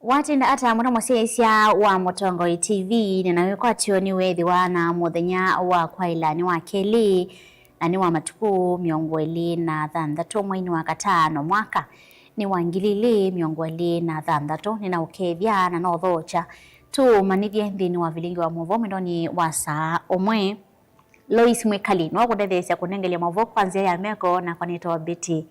Watinda ata mwana mwasiesia wa Mutongoi TV ninawe kwa tioni wethi wana muthenya wa kwailani wa keli na ni wa matuku miongo ili na thandatu mwini wa katano mwaka ni wa ngilili miongo ili na thandatu nina ukethia na no thocha tu manithie nthini wa vilingi wa muvo mindoni wa saa omwe Lois Mwekali no kudethesia kunengelia muvo kwanzia ya meko na kwanito Betty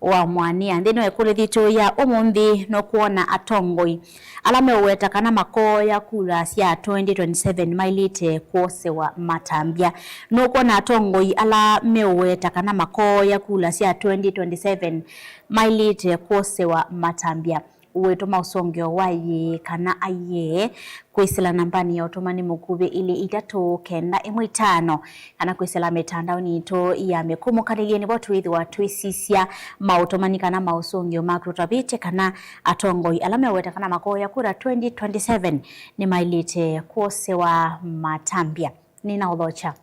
wa mwania ndino ekule thito ya umundi no kuona atongoi alame uweta kana makoya kula sia 2027 mailite kwose wa matambia no kuona atongoi ala meuweta kana makoya kula sia 2027 mailite kwose wa matambia uweto mausongeo waye kana aye kwisila nambani ya otomani mukube ili itatu kenda imwitano kana kwisila metandao nito ya mekumu kanigeni watu hithi watu isisia mautomani kana mausongeo makro tabite kana atongoi alame uweta kana makoya kura 2027 ni mailite kwose wa matambia nina udhocha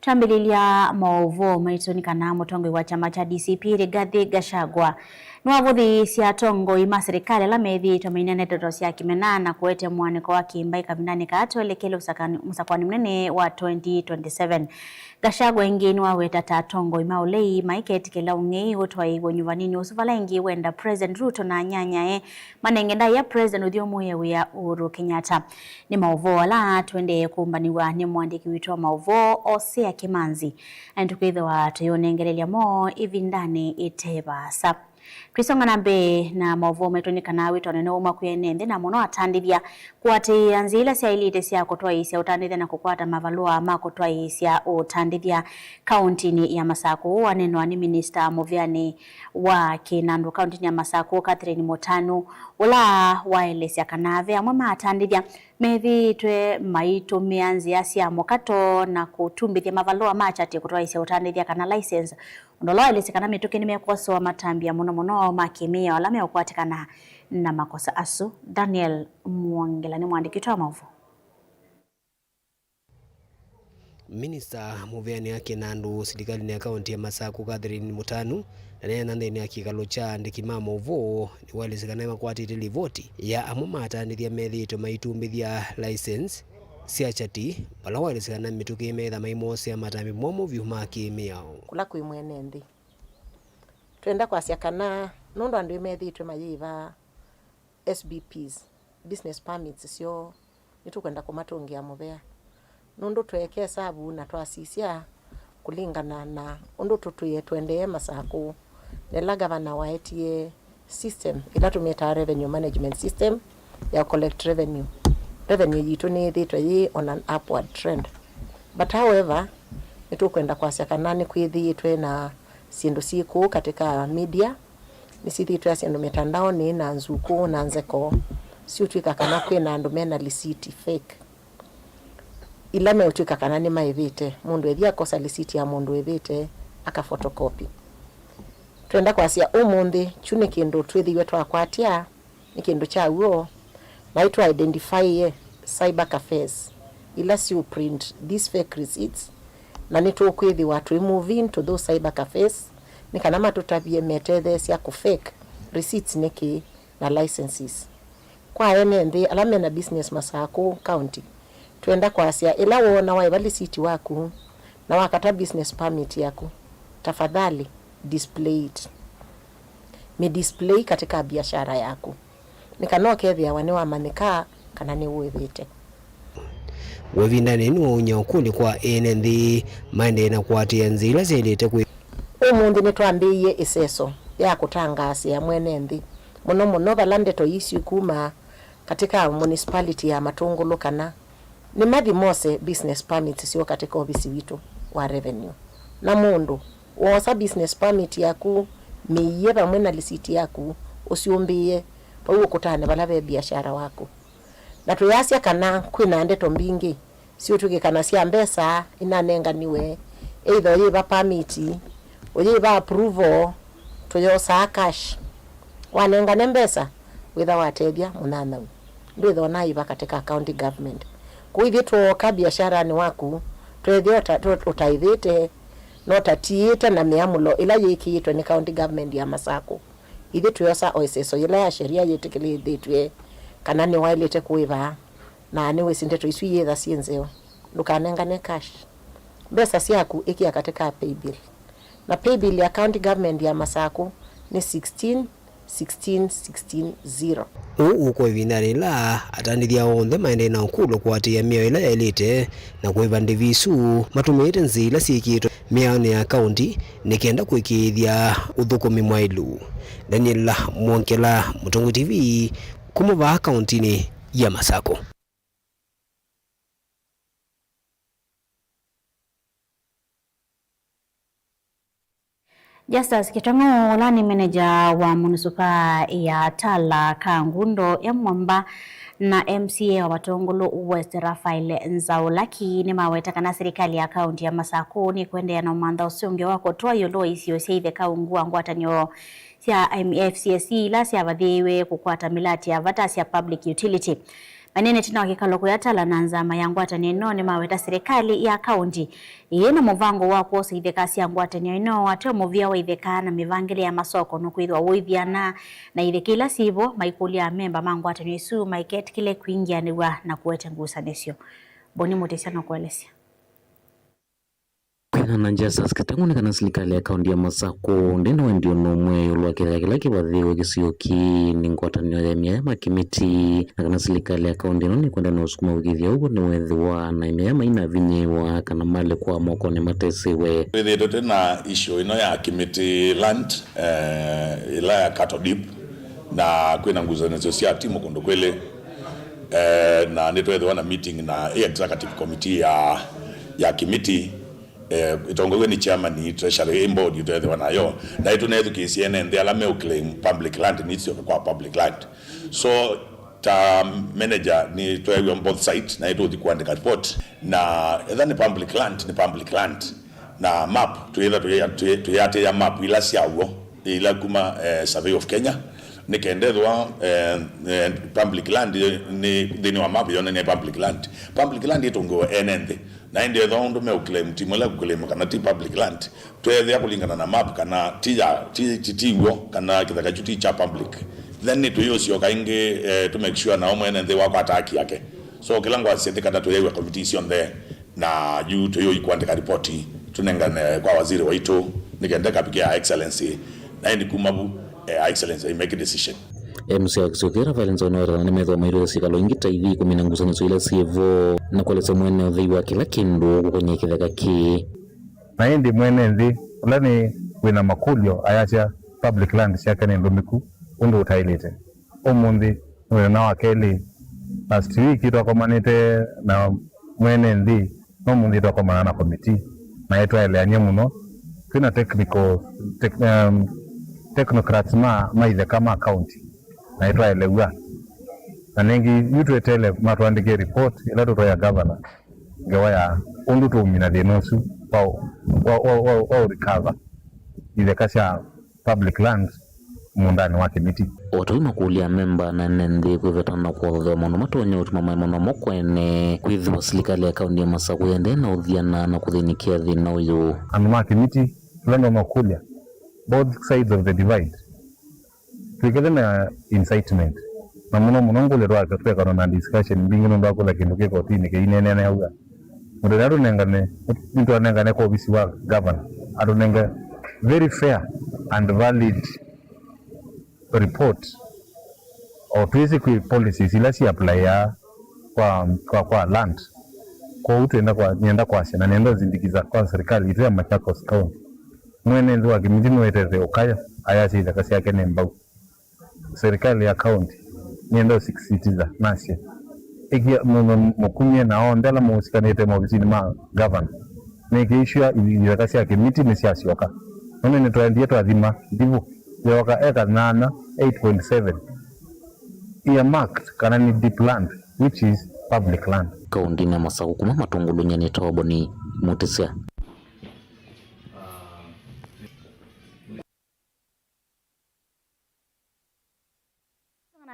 Tambililia mauvo maitoni kana Mutongoi wa chama cha DCP Rigathi Gachagua nwavuthi cia tongoi ma serikali la methi tomainene ndeto cia kimenana kuete mwaniko wa kimbai kabinani kaatwelekele usakwani mnene wa 2027 Gachagua ingini wa weta ta tongoi maulei maiketi kila ungei utwai wonyuvanini usuvalengi wenda President Ruto na nyanyae manengenda ya President Udhiomu ya Uhuru Kenyatta ni mauvo ala twende kumbaniwa ni mwandiki witwa mauvo Osea Kimanzi antukitho wa tuyonengelelia mo ivindani itebasa Krisonga nambe na mauvo metoni kanawe tonene uma kuyenende na muno atandithia kuati anzila sia ilite sia kutwa isia utandithia na kukwata mavalua ama kutwa isia utandithia kauntini ya Masako waneno ni Minister Muvyani wa Kinandu kauntini ya Masako Catherine Motanu ula waelesia kanave amwema atandithia methi twe maito mianzi asia mokato na kutumbithia mavalua machati kutwa isia utandithia kana license ndolo ilisikana mituki nimekoso wa matambia muno makimia walame ukwatikana na makosa asu Daniel Mwangela ni mwandiki wa mauvo Minister Muvyani ya Kinandu serikali ya kaunti ya Masako Catherine Motanu na nthini ya kikalo cha ndikima mauvo ni walisikana makwatitili voti ya amuma atandithia methito maitumbithia license sia chati wala walisikana mituki metha maimose matambi momo vyuma kimiao kula kwi mwene nthi twenda kwa siakana nondo andu methitwe mayiva SBPs business permits sio nitukwenda kumatungia muvea nondo tweke sabu na twasisia kulingana na ondo tutuye twende Masako nela gavana waetie system ila tumeta revenue management system ya collect revenue yitu ni thitwe yi on an upward trend but however nitukwenda kwa siakanani kwithitwe na sindu siku katika media nisithitwe sindu mitandao ni na nzuku na nzeko siutwika kana kwina andu mena receipt fake ila meutwika kana ni maivite mundu ethia kosa receipt ya mundu ethite aka photocopy twenda kwa sia umundi chune kindu twithiwe twakwatia ni kindu cha uo na to identify cyber cafes ila si print these fake receipts na nito kwithi watu move into those cyber cafes ni kana matutavie methethe cia ku fake receipts niki na licenses kwa ene ndi alame na business Masako county twenda kwa sia ila wona wa receipt waku na wakata business permit yaku tafadhali display it me display katika biashara yaku nikanokethia wane wa manika kana ni uwethite wavindani ni unya ukuli kwa NND mande na kwatia nzila ziendete ku umundi ni twambiye iseso ya kutangasi ya mwene nthi muno balande to issue kuma katika municipality ya Matungulu kana ni madi mose business permit sio katika ofisi witu wa revenue na mundu wosa business permit yaku miye pamwe na receipt yaku usiumbie pauo kutane balave biashara wako na tuyasia kana kwina ndeto mbingi sio tukikana sia mbesa inanenganiwe either yiba permit oyiba approval tuyosa cash wanengane mbesa witha watethia munana nditho naiba katika county government kuithi tuoka biashara ni waku twethio utaithite no tatiite na miamulo ila yikiitwe ni county government ya Masako ithe tuyosa oiseso ile ya sheria yetikilithitwe kana ni wailite kuiva na ni wisinde tu isu yetha cienzeo ndukanengane cash mbeca ciaku ikia katika paybill na paybill ya county government ya Masaku ni 16 uko ivinda la atandithia onthe maende na ukulo kwatia mio ila yailite na kuiva ndivisu matumite nzila siikitwe miaone ya kaunti nikenda kuikithia uthukumi mwailu. Daniel Mwonkela, Mutungu TV, kumuva kauntini ya Masaku. Justus Kitongo lani manager wa munisipa ya Tala Kangundo ya Mwamba na MCA wa Watongolo West Rafael Nzaulaki ni mawetaka na serikali ya kaunti ya Masaku ni kuendea na umanda usunge wako toa yolo isiyo seive kaungua ngwatanyo sia MFCSE la sia vadhiwe kukwata milati ya vata sia public utility. Manene tina wakikaloko ya Tala na nzama ya ngwatani ino ni maweta serikali ya kaunti. Yeno muvango wako seive kasi ya ngwatani ino wateo movia wa iveka na mivangile ya masoko nukuidwa uiviana na iveka ila sivo maikuli ya memba mangwatani isu maiket kile kuingia niwa na kuwete ngusa nesio. Boni mutesiano kuelesia. Na Justus Kitongo ni kana serikali ya kaunti ya Masaku ndino ndio nomwe yolwa kila kibadhiwe kisioki ni ngwatanio ya miama kimiti na kana serikali ya kaunti ni kwenda na usukuma wikithia ugo ni wethwa na miama ina vinyewa kana male kwa moko ni matesewe twithiite na issue ino ya kimiti land ila ya Cattle Dip na kwina nguzanizo cia timu kundu kwele na nitwethwa na meeting na executive committee ya kimiti itongowe ni chairman ni treasury board yutethwa nayo na itu nethu kisiene ndi ala me claim public land needs to kwa public land so ta manager ni twewe on both sides na itu kuandika report na either ni public land na map tuyate ya map ila siawo ila kuma survey of Kenya nikendethwa public land ni dini wa map yone ni public land itongowe enende na ndio thondo me uclaim timela kuclaim kana ti public land twethe ya kulingana na map kana tiwo kana kithaka chuti cha public then ni tuyosio kainge to make sure na omwe nende wako ataki yake so kilangwa sente kana tuyewe competition there na you to yo ikuandika report tunengane kwa waziri waito nikendeka pikia excellency na ndi kumabu excellency make a decision MCA Kisokera Valence Onora ni metho mairo sikalo ingita hivi kumina ngusanizo ile sievo na kueleza mwene udhi wa kila kindu kwenye kithaka ki na ndi mwene ndi ulani wina makulyo ayacha public land siaka ni ndomiku undu utailite umundi wina wakeli last week itakomanite na mwene ndi no mundi itakomana na committee na yetu ile anyemuno kuna technocrats maithe kama county na itwa elewa na nengi yutu etele matwandike report ila toto ya governor ngewa ya undu tu mina denosu wa recover ile kasha public land mundani wa committee otuma kulia memba na nende kuvetana kwa udhe mono matonya utuma mono mokwene kwithwa serikali ya kaunti ya Masaku yende na udhiana na kuthinikia thina uyu anuma committee tulando makulia both sides of the divide tukile na incitement na muno ngule rwa katweka na discussion bingino ndako la kindu ke kotini ke inene na uga mudo naro nengane mtu anengane ko ofisi wa governor adonenga very fair and valid report or basic policies ila si apply ya kwa land kwa utenda kwa nyenda kwa na nenda zindikiza kwa serikali itu ya Machakos County mwene ndio akimjini weteze ukaya ayasi za kasi yake nembau serikali ya county nyendo 6 cities za nasia ikia mukunye na ondela musikanete mobisini ma governor nikiishia ile kasi yake miti ni siasioka none ni twendie twathima ndivu yoka eka 8.7 earmarked kana ni deep land which is public land kaunti na Masaku kuma matongolo nyane toboni mutisia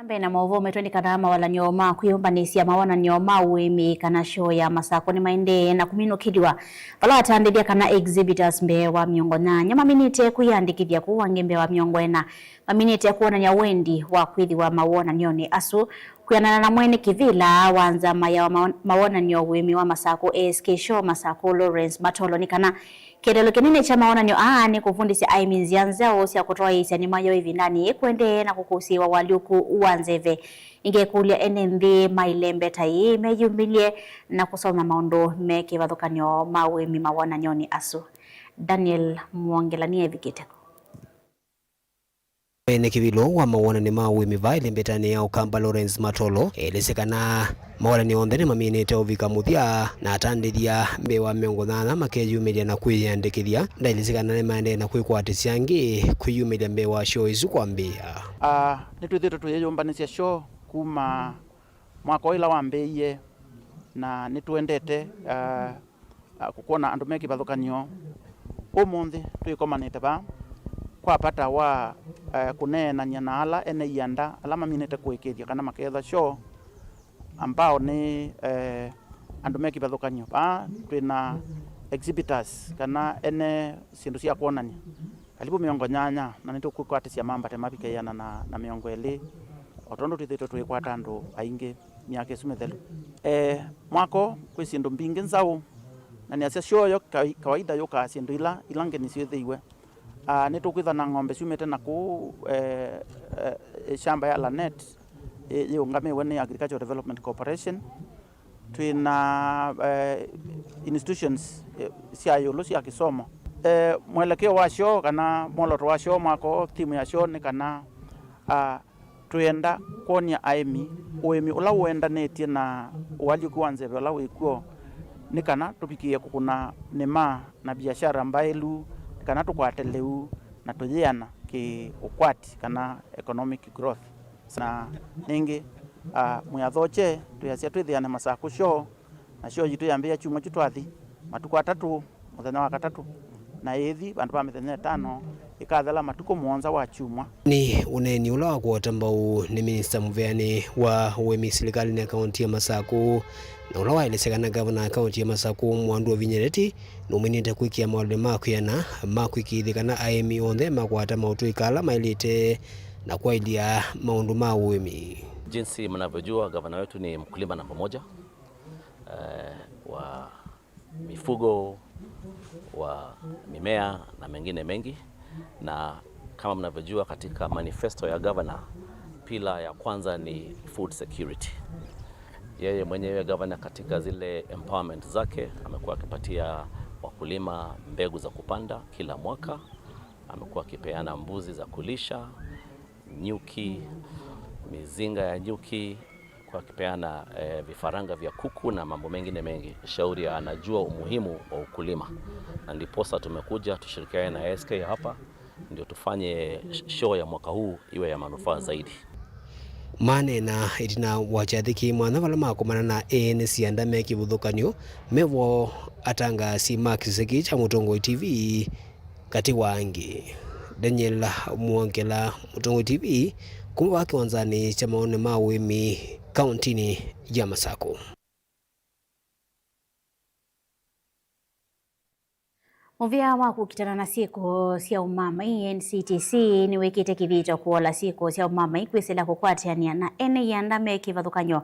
Ambe na mauvume twendi kana mawala nyoma kuyumbanisia mawana nyoma uimi kana show ya masako ni maende na kuminukiliwa vala atandelia kana exhibitors mbewa miongo na nyama minite kuyandikithia kuwange wa miongo ena maminite kuona nya wendi wa kwithi wa mawona nyoni asu kuyanana na mwene kivila wanza maya wa mawona nyo uimi wa masako ASK show masako Lawrence Matolo ni kana kedelo kinene cha maona nyo ni kufundisha aiminzi yanzao siya kutoa isi ni mayo hivi nani kuende na kukusiwa waliuku uwanzeve inge kulia enembi mailembe tai meyumbilie na kusoma maondo meke wadhukanyo mawe mimawana nyoni asu. Daniel Mwangelanie vikiteko. Ene kivilo wa mawana ni mawe mivaile mbetani ya ukamba Lawrence Matolo elesekana mawana ni ondene maminete ovika muthia na atandithia mbewa miongo thana makeyumilia na kwiyandikithia na elesekana nemande na kwikwatisia ngi kwiyumilia mbewa show isu kwambia nitwithite tuyeyumbanisya show kuma mwaka ila wambeiye na nitwendete kukuona andu meki bathukanio umuthi twikomanite ba kwa pata wa kunenania na ala ene ianda ala maminete kwikithia kana maketha show ambao ni andu meki bathukanio ba twina exhibitors kana ene sindu cia kuonania kalibu miongo nyanya na nitukwatisia mambate mabikeyana na miongo eli otondo twithito twikwata andu aingi miaka isumethelu mwako kwi sindu mbingi nzau na ni asia shoyo kawaida yoka sindu ila ngeni ciothiiwe nitukwitha na ng'ombe ciumite na ku shamba ya Lanet yungamiwe ni Agricultural Development Corporation twina institutions cia yulu cia kisomo mwelekeo wa show kana mwoloto wa show mwako timu ya show ni kana twenda kuonia aimi uimi ula wendanetie na wali kuanzeve ula wikuo ni kana tupikie kukuna nema na biashara mbailu kana tukwateleu na tujiana ki ukwati kana economic growth na ningi muyathoche tuyasia twithiane masako show na show jitu yambia chuma chitwathi matuko 3 muthenya wa katatu na ethi bandu ba mithenya 5 ikathela matuko muonza wa chuma ni uneni ula wa kuota mbau ni Minister Muveani wa uemi serikali ni akaunti ya Masako na ula waelesekana gavana akaunti ya Masako Mwandu wa Vinyereti na umenite kuikia mawalude makuyana makuikithikana aemi onthe makwata mautu ikala mailite na kwailia maundu ma uemi. Jinsi mnavyojua gavana wetu ni mkulima namba 1 wa mifugo wa mimea na mengine mengi, na kama mnavyojua katika manifesto ya governor pila ya kwanza ni food security. Yeye mwenyewe governor katika zile empowerment zake amekuwa akipatia wakulima mbegu za kupanda kila mwaka, amekuwa akipeana mbuzi za kulisha, nyuki, mizinga ya nyuki, kwa kipeana vifaranga vya kuku na mambo mengine mengi. Shauri anajua umuhimu wa ukulima, na ndiposa tumekuja tushirikiane na ASK hapa ndio tufanye show ya mwaka huu iwe ya manufaa zaidi. Mane na itina wachathiki mwana vala makumana na ANC andame kibuthukanio mevo atanga si Max Sekicha Mutongo TV kati wangi. Daniel Mwongela, Mutongo TV, kumwa kiwanzani cha maone mawimi kauntini ya Masako. Muvia wa kukitana na siku cia umama NCTC ni wikite kivito kuola siku cia umama ikwisela kukwatiania na ene yandame kivathukanyo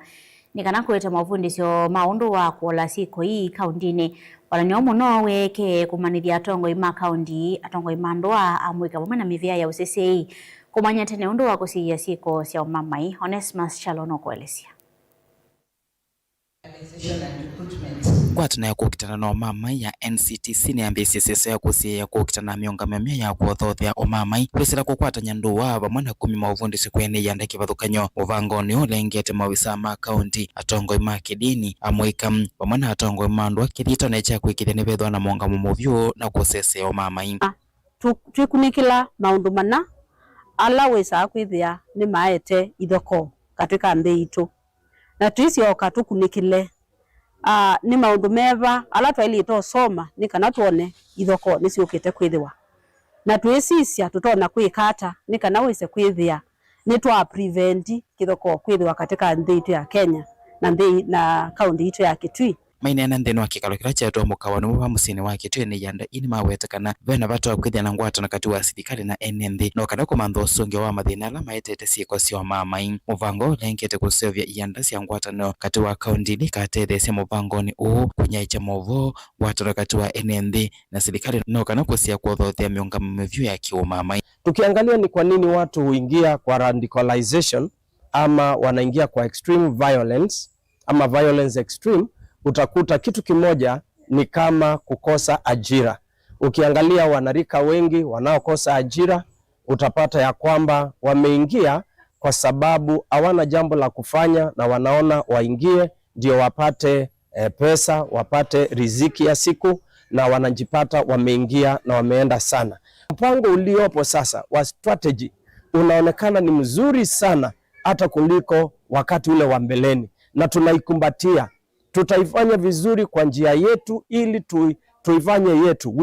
ni kana kweta mavundisyo maundu wa kuola siku hii kauntini wala nyo muno weke kumanithia atongo ima kaunti atongo imandwa amwika mwe na mivia ya UCCI kumanya tene undu wa kusiya siku cia umama Onesmus Chalono kuelesia. Kwatana ya kukitana na umama ya NCTC ni ambisi sesa ya kusia ya kukitana miungamamia ya kuothothia umama kwisira kukwata nyanduwa vamwana 10 mauvundisi kwene yanda kivathukanyo uvangoni ulengete mawisa ma kaunti atongo ima kidini amwika vamwana atongo imandwa kithitone cha kwikithia ni vethwa na mwanga mumuvyu na kusesea umama twikunikila maundu mana ala wisa kwithia ni maete ithoko katika nthi itu na twisioka tukunikile ni maundu meva ala twailito soma ni kana tuone ithoko ni ciukite kwithiwa na twisisya tutona kwikata ni kana wise kwithia ni twa prevent kithoko kwithwa katika nthi itu ya Kenya na kaunti itu ya Kitui. Mainena nthini wa kikalo kila chetwa mukawano wa musini wa Kitui ni yanda ini mawetekana vena batwa kwithia na ngwatano kati wa serikali na NND no kana kumantho songe wa mathina ala maetete ciiko cia mamai muvango lengete kusevya yanda cia ngwatano kati wa kaunti ni katethesya muvangoni kunyaicha movo watano kati wa NND na serikali no kana kusia kuothothia miungamo mivyu ya kiumamai. Tukiangalia ni kwa nini watu huingia kwa radicalization ama wanaingia kwa extreme violence ama violence extreme, utakuta kitu kimoja ni kama kukosa ajira. Ukiangalia wanarika wengi wanaokosa ajira, utapata ya kwamba wameingia kwa sababu hawana jambo la kufanya na wanaona waingie ndio wapate pesa, wapate riziki ya siku, na wanajipata wameingia na wameenda sana. Mpango uliopo sasa wa strategy unaonekana ni mzuri sana hata kuliko wakati ule wa mbeleni, na tunaikumbatia. Tutaifanya vizuri kwa njia yetu ili tuifanye yetu.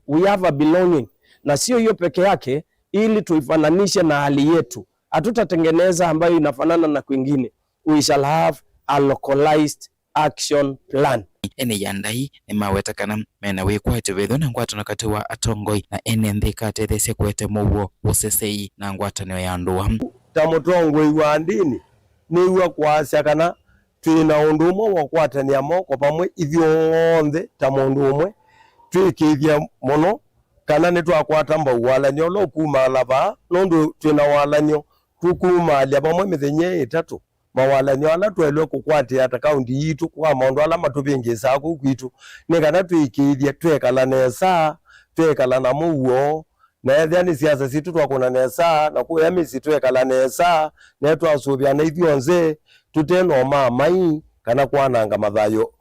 We have a belonging. Na sio hiyo peke yake, ili tuifananishe na hali yetu. Hatutatengeneza ambayo inafanana na kwingine. We shall have a localized action plan. Ene yandai ni mawetakana mena wikwate wetho na ngwatano kati wa atongoi na NND katethesya kwete muwo usesei na ngwatano ya ndua. Tamutongoi wa ndini ni iwa kwasya kana twina undu umwe wa kwatania moko pamwe ithuothe ta mundu umwe twikithia muno kana ni twakwata mbauwalanio lo kuma lava nondu twina walanio tukumalia pamwe mithenya itatu mawalanio ala twelwe kukwatia ata kaunti itu kwa maundu ala matubingisa kwitu ni kana twikithia twekala nesa twekala na muwo na ethia ni siasa situ twakuna nesa na kuya misi twekala nesa na twasubia na ithionze tuteno mamai kana kwananga mathayo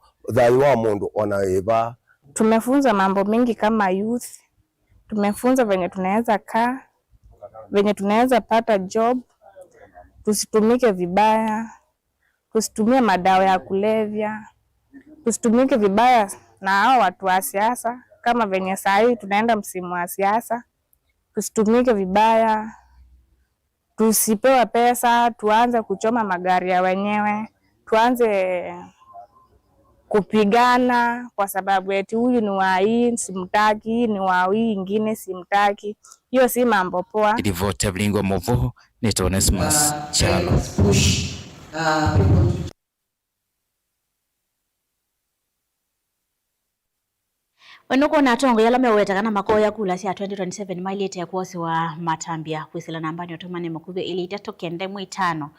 wa mundu ona eva. Tumefunza mambo mengi kama youth. Tumefunza venye tunaweza kaa, venye tunaweza pata job, tusitumike vibaya, tusitumie madawa ya kulevya, tusitumike vibaya na hao watu wa siasa kama venye saa hii tunaenda msimu wa siasa. Tusitumike vibaya, tusipewe pesa, tuanze kuchoma magari ya wenyewe, tuanze kupigana kwa sababu eti huyu ni wa hii simtaki, ni wa hii ingine simtaki. Hiyo si mambo poa. Ilivyote Blingo Movo ni Onesmus Chalo. Wenuko na tongo yala mewetakana makoya kula sia 2027 mailete ya kuosi wa matambia kwisila nambani otomane mkube ili itatokende mwitano.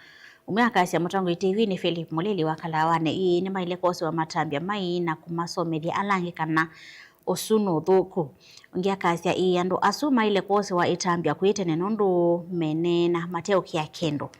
Umeaka sia Mutongo TV ni Philip Mulili wakalawane ii ni maile kuosi wa matambia mai na kumaso media alangi kana osuno dhuku. Ungeaka sia ii ando asu maile kuosi wa itambia kuite nenundu menena mateo kia kendo.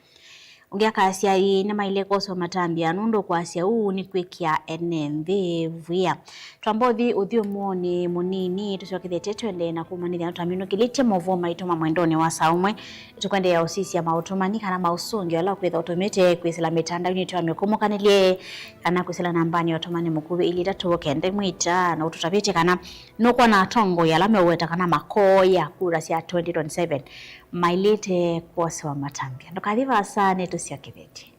Ungeaka asia ii ni maile kuosi wa matambia nundu kwa asia ni kwekia NND vuya. Tuambothi udhiu muoni munini tusiwakithete tuende na kumanithia na tuamino kilite movoma ituma mwendoni wa saumwe tukwende ya osisi ya mautumani kana mausungi wala kwetha utumite kwisila mitanda unito wa mikomokanile kana kwisila nambani watumani mkubi ili tatu kende mwita na ututapite kana nukwa na tongo ya lame uweta kana makoya kura siya 2027 mailite kuwasi wa matambia ndokadhiva asane tusiwakithete.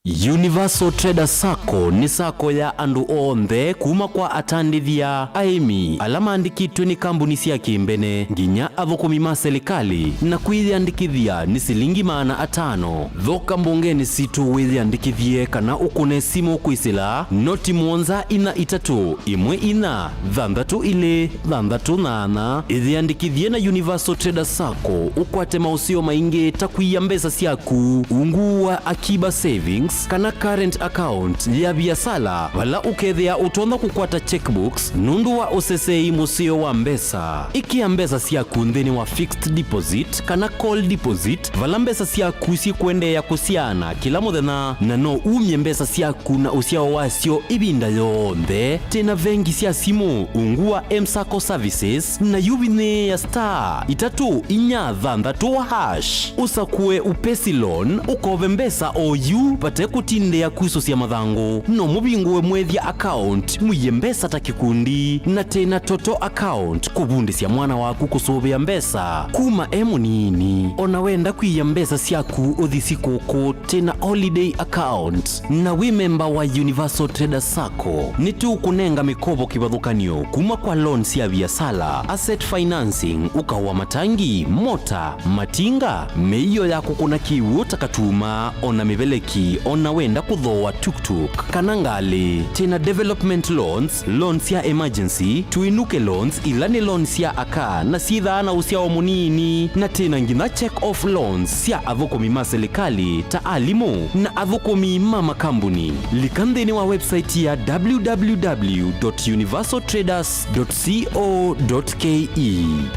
Universal Trader Sacco ni sako ya andu onthe kuma kwa atandithia aimi alama andikitwe ni kambuni cia kimbene nginya athukumi ma serikali na kwithiandikithia ni silingi $500 thoka mbungeni situ withiandikithie kana ukune simu kwisila noti mwonza ina itatu imwe ina thanthatu ile thanthatu nana ithiandikithie na Universal Trader Sacco ukwate mausio maingi takwiya mbesa ciaku ungu wa akiba savings kana current account ya biasala wala ukethia utonda kukwata checkbooks nundu wa osesei musio wa mbesa ikia mbesa ciaku nthini wa fixed deposit kana call deposit vala mbesa ciaku si kuendea kusiana kila muthenya na no umye mbesa ciaku na usiao wasio ibinda yonthe tena vengi cia simu ungu wa M-Sacco services na yubine ya star 3 4 6 usakue upesi loan ukove mbesa o you pate gutinde ya kuiso cia mathangu no mubingu we mwethia account muiye mbesa ta kikundi na tena toto account kubundisia mwana waku kusubia mbesa kuma munini ona wenda kuiya mbesa ciaku uthisi kuku tena holiday account na we member wa Universal Traders Sacco ni tu kunenga mikopo kibathukanio kuma kwa loan cia biashara asset financing ukawa matangi mota matinga meiyo yako kuna kiwu takatuma ona mibeleki ona wenda kuthoa tuktuk kana ngali tena development loans ya emergency tuinuke loans ila ni loans ya aka na sithana usiao munini na tena ngina check off loans cia athukomi ma serikali ta alimu na athukomi ma makambuni likandeni wa website ya www.universaltraders.co.ke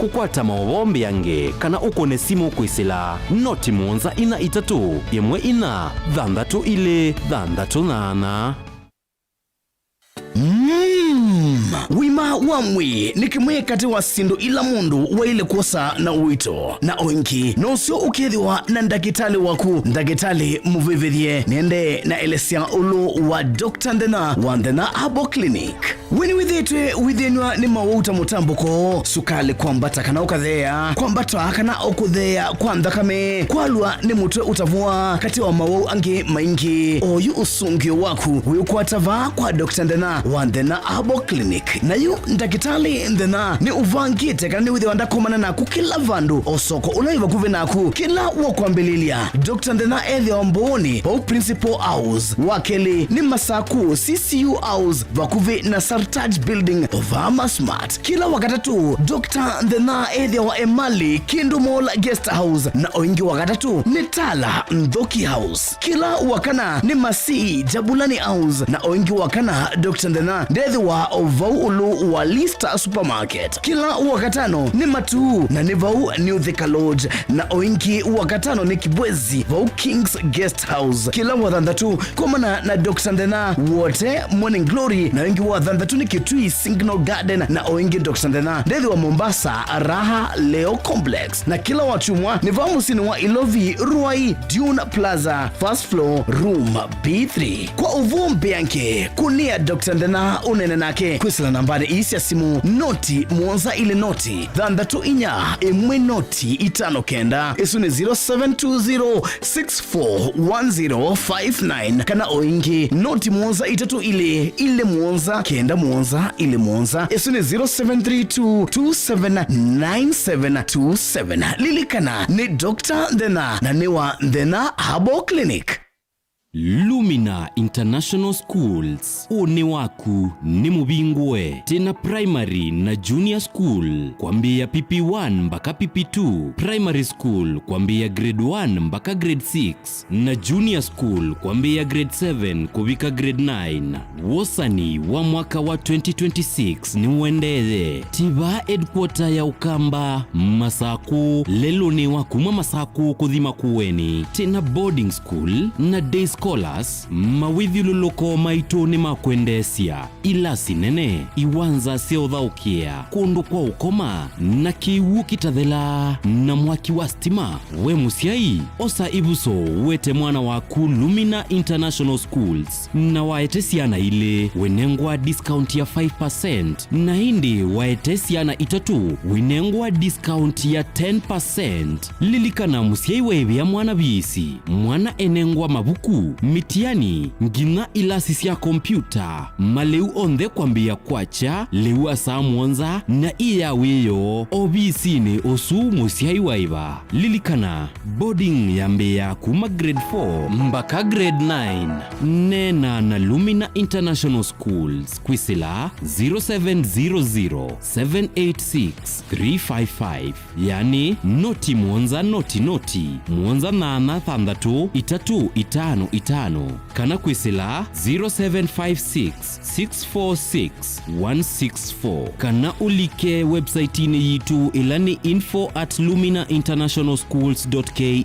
kukwata mawombe yange kana ukone simu kwisila noti monza ina itatu yemwe ina dhandatu ile dhandatu nana. Wima wamwi ni kimwe kati wa sindu ila mundu wa ile kosa na uito na oinki no sio ukithiwa na ndagitali waku ndagitali muvivithie nende na elesia ulu wa Dr. Ndena wa Ndena Herbal Clinic wini withenwa ni mawuta mutambuko sukali kwambata kana ukathea kwambata kana okuthea kwa ndakame kwalwa ni mutwe utavua kati wa mawau ange maingi oyu usungio waku wiukwatava kwa Dr. Ndena wa Ndena Herbal Clinic na yu ndagitali Ndena ni uvangite kana ni withiwa ndakomana naku kila vandu osoko ulaiva kuve naku kila wakwambililia Dr. Ndena ethi wa mboni au Principal House wakeli ni masaku CCU House vakuve na Sartaj Building Vama Smart kila wakatatu Dr. Ndena ethi wa Emali Kindu Mall Guest House na oingi wakatatu ni Tala Ndhoki House kila wakana ni Masii Jabulani House na oingi wakana Dr. Ndena ndethi wa Vaulu wa Lista Supermarket kila wakatano ni Matu na ni Vau New Thika Lodge na oingi wakatano ni Kibwezi Vau Kings Guest House kila wathandatu komana na Dr. Ndena wote Morning Glory na wengi wathandatu ni Kitui Signal Garden na oingi Dr. Ndena ndethi wa Mombasa Raha Leo Complex na kila wachumwa ni vamusini wa Ilovi Ruai Dune Plaza first floor room B3 kwa uvumbi yanke kunia Dr. Ndena unene nake kwisila nambari isi ya simu noti muonza ile noti dhandatu inya emwe noti itano kenda isu ni 0720641059 kana oingi noti muonza itatu ile muonza kenda muonza ile muonza isu ni 0732279727 lilikana ni Dr. Ndena na niwa Ndena Herbal Clinic. Lumina International Schools une waku ni mubingwe tena primary na junior school kwambia PP1 mpaka PP2 primary school kwambia grade 1 mpaka grade 6 na junior school kwambia grade 7 kubika grade 9 wosani wa mwaka wa 2026 ni uendeze tiba headquarter ya Ukamba Masaku lelo ni wakuma Masaku kuthima kuweni tena boarding school na day scholars mawithiluloko maito ni makwendesia ila sinene iwanza seothaukia kundu kwa ukoma na kiwu kitathela na mwaki wa stima we musiai osa ibuso wete mwana waku Lumina International Schools na waetesiana ile wenengwa discount ya 5% na hindi waetesiana itatu wenengwa discount ya 10%. Lilikana musiai wewe ya mwana bisi mwana enengwa mabuku mitiani ngina ilasi cia kompyuta maleu onthe kwambia kwacha leu asa mwonza na iya wiyo obisi ni osu musiai waiva. Lilikana boarding yambea kuma grade 4 mpaka grade 9 nena na Lumina International Schools kwisila 0700786355 yani noti mwonza noti mwonza nana thandatu itatu itano kana kwisila 0756646164 kana ulike website ni yitu ilani info@luminainternationalschools.ke.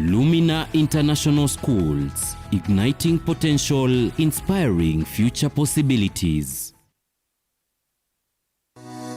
Lumina International Schools, igniting potential, inspiring future possibilities.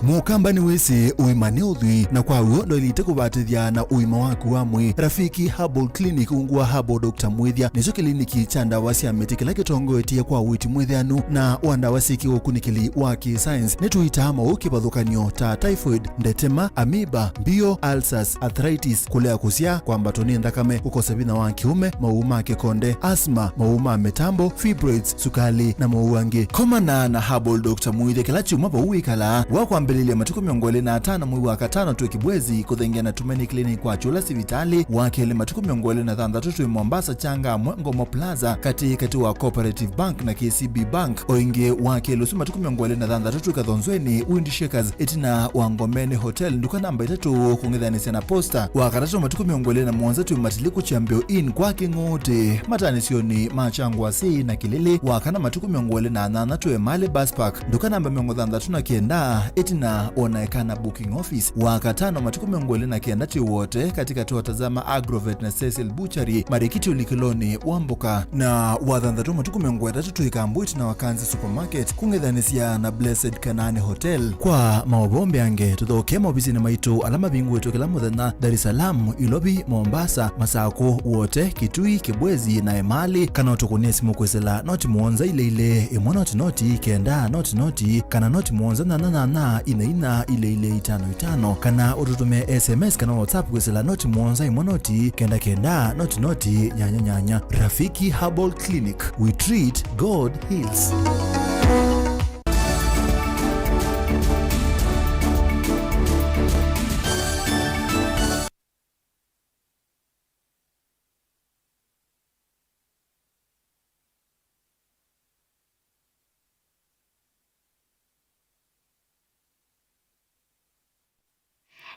mukamba ni wese uimane udhui na kwa uo ndo ilite kubatithia na uima waku wa mwi. Rafiki Herbal Clinic ungua Herbal Dr. Mwithia nicho kliniki cha ndawa cia miti kila kitongoetie kwa witi mwithianu na wandawa siki ukunikili wa science nituita mauki bathukanio ta typhoid, ndetema, amoeba, bio, ulcers, arthritis, kulea kusia kwa mbatoni ndakame, kukosa bina wa kiume, mauma kikonde, asthma, mauma metambo, fibroids, sukali na mauangi. Komana na Herbal Dr. Mwithia kila chuma ba uikala wakwambelilia matuko miongole na 5 mwi wa 5 tu kibwezi kuthengia na Tumeni Clinic kwa chula sivitali wakele matuko miongole na 3 Mombasa changa Ngomo Plaza kati wa Cooperative Bank na KCB Bank oinge wake lusu matuko miongole na 3 Kadhonzweni Wind Shakers etina wa Ngomeni Hotel nduka namba 3 kungedhanisi na posta wakatatu matuko miongole na Mwanza tu matiliku Chambio Inn kwa kingote matani sioni machangwa si na Kilele wakana matuko miongole na 8 Male Bus Park nduka namba 3 na kienda etina onaekana booking office wakatano matuko miongole na kienda wote katika tuwatazama Agrovet na Cecil Butchery Marikiti Ulikiloni Wamboka na wadhandatu matuko miongole 3 ikambuiti na Wakanzi Supermarket kungedhanisia na Blessed Kanani Hotel kwa maobombe ange tuthoke mobizini maitu alama bingu wetu kila muthenya Dar es Salaam, Ilobi, Mombasa, Masako wote Kitui, Kibwezi na Emali kana utukunia simu kwesela noti muonza ile imwana noti kenda noti kana noti muonza na ina ile 55 kana ututume SMS kana WhatsApp kwesela noti muonza imonoti kenda noti nyanya. Rafiki Herbal Clinic, we treat, God heals.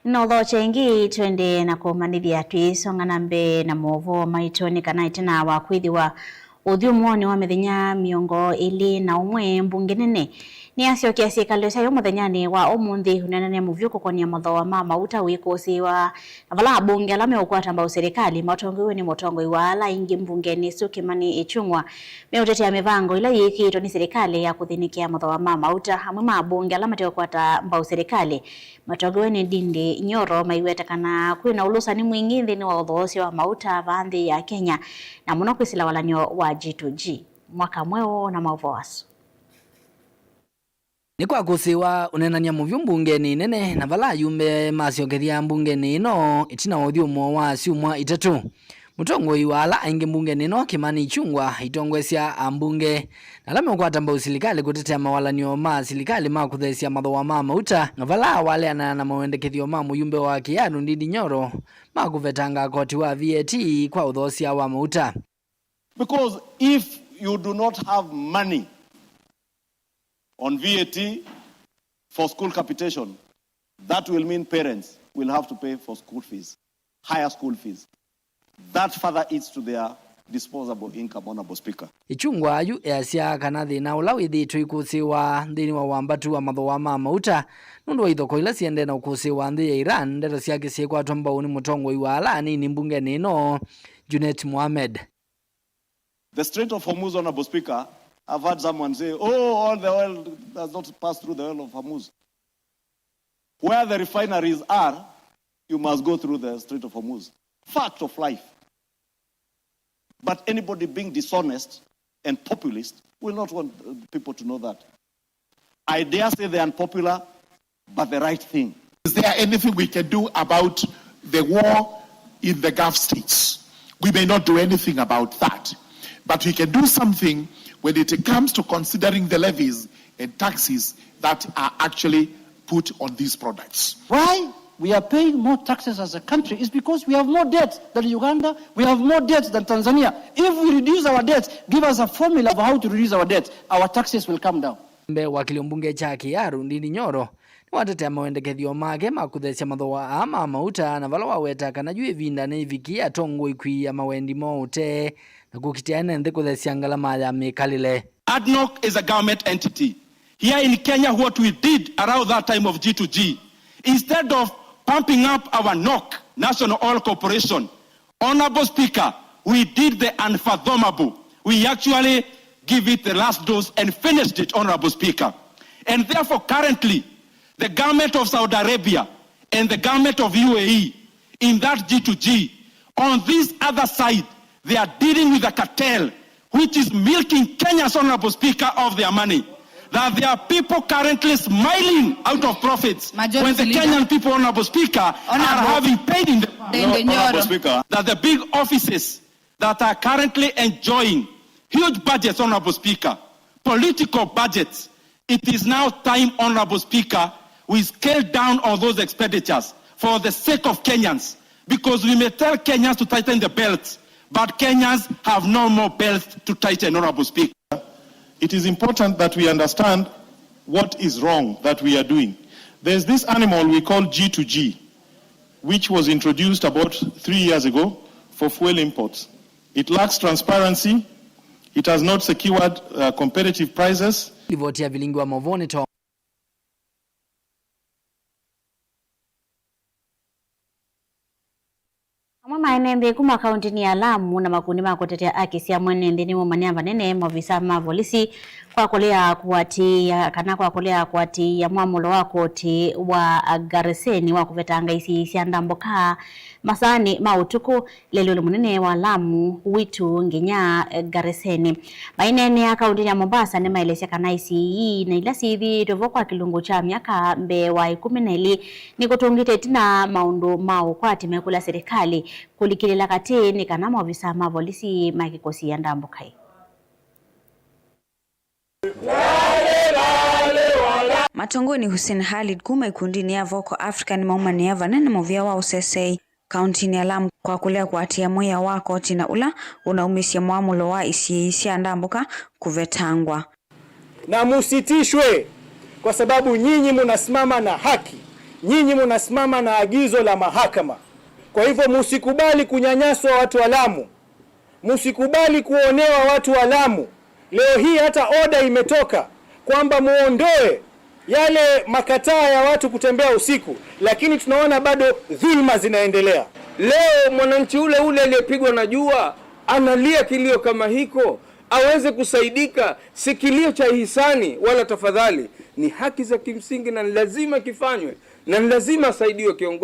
Notho chengi twende na kumanithia twisongana mbe na movo maitoni kana itina wa kwithiwa uthiumwoni wa mithenya miongo ili na umwe mbunge nene ni acio kiasi kalesa yo muthenyani wa umuthi hunenene muvyuko konia mathoa ma mauta wikusi wa vala bunge ala meukwata mbao serikali matongo ni motongo wa ala ingi mbungeni Sukimani Ichung'wa meutetea mivango ila yikitwo ni serikali ya kuthinikia mathoa ma mauta hamwe ma bunge ala matekwata mbao serikali matongo ni Ndindi Nyoro maiweta kana kwina ulusani mwingi nthini wa uthoosio wa mauta vanthi ya Kenya na muno kwisila walanyo wa G2G mwaka mweo na mavoaso ni kwa kusiwa unenania muvyu mbungeni nene na vala yumbe maciokethia mbungeni ino itina uthiumo wa ciumwa 3 mutongoi wala aingi mbungeni ino Kimani Ichung'wa itongwesia ambunge na lame ukwata mbao serikali kutetea mawalanio ma serikali ma kuthesia mathoa ma mauta na vala wale na mawendekethio ma muyumbe wa Kiaru Ndindi Nyoro ma kuvetanga koti wa VAT kwa uthosia wa mauta. Because if you do not have money on VAT for school capitation, that will mean parents will have to pay for school fees, higher school fees. That further eats to their disposable income, Honorable Speaker. Ichung'wa yu easia kana thina ula withitwo ikusiwa nthini wa wambatu wa mathoa ma mauta nundu wa ithoko ila ciende na ukusiwa nthi ya Iran ndeto ciake ciikwatwa mbau ni mutongoi wa ala nini mbungeni ino Junet Mohamed. The Strait of Hormuz, Honorable Speaker, I've heard someone say, all the oil does not pass through the oil of Hormuz. Where the refineries are, you must go through the Strait of Hormuz. Fact of life. But anybody being dishonest and populist will not want people to know that. I dare say they're unpopular, but the right thing. Is there anything we can do about the war in the Gulf states? We may not do anything about that, but we can do something when it comes to considering the levies and taxes that are actually put on these products. Why we are paying more taxes as a country is because we have more debt than Uganda, we have more debt than Tanzania. If we reduce our debt, give us a formula of how to reduce our debt, our taxes will come down. Mbe wakili mbunge cha Kiaru Ndindi Nyoro ni watetea mawendekethio make makuthesia mathoa ama mauta na vala waweta kana juu ivinda na ivikia tongo ikwia mawendi mote na kukitiana nthi kuthesia ngalama ya mikalile. ADNOC is a government entity. Here in Kenya, what we did around that time of G2G, instead of pumping up our NOC, National Oil Corporation, Honorable Speaker, we did the unfathomable. We actually give it the last dose and finished it, Honorable Speaker. And therefore, currently, the government of Saudi Arabia and the government of UAE in that G2G. On this other side, they are dealing with a cartel which is milking Kenya's Honorable Speaker of their money. That there are people currently smiling out of profits when the Kenyan people, Honorable Speaker, are having paid in the Honorable Speaker, that the big offices that are currently enjoying huge budgets, Honorable Speaker, political budgets, it is now time, Honorable Speaker, we scale down all those expenditures for the sake of Kenyans, because we may tell Kenyans to tighten the belts, but Kenyans have no more belts to tighten, Honorable Speaker. It is important that we understand what is wrong that we are doing. There's this animal we call G2G, which was introduced about 3 years ago for fuel imports. It lacks transparency. It has not secured competitive prices. Livotia vilingi wa Movoni to Maenende kuma kaunti ni Lamu na makundi makotetea haki cia mwenende ni mumanyamba nene mavisa ma polisi kwa kolea kuatia kana kwa kolea kuatia mwamulo wa koti wa Gariseni wa kuvetanga isi cia ndamboka masani mautuku lelo munene wa Lamu witu nginya Gariseni maenene ya kaunti ya Mombasa ni maelesha kana isi na ilasi hivi tovo kwa kilungu cha miaka mbe wa 12 ni kutungite tina maundu mao kwa timekula serikali kulikilela katini kana mavisa ma polisi makikosi ya ndambokai. Matongoni Hussein Khalid kuma ikundini ya Voko African maumani ya vanene movia wa usesei kaunti ni Lamu kwa kulea kuatia moya wako tina ula unaumisia muamulo wa isi ndamboka kuvetangwa. Na musitishwe kwa sababu nyinyi munasimama na haki, nyinyi munasimama na agizo la mahakama. Kwa hivyo musikubali kunyanyaswa watu wa Lamu, musikubali kuonewa watu wa Lamu. Leo hii hata oda imetoka kwamba muondoe yale makataa ya watu kutembea usiku, lakini tunaona bado dhulma zinaendelea. Leo mwananchi ule aliyepigwa na jua analia kilio kama hiko aweze kusaidika, si kilio cha hisani wala tafadhali, ni haki za kimsingi na lazima kifanywe na lazima asaidiwe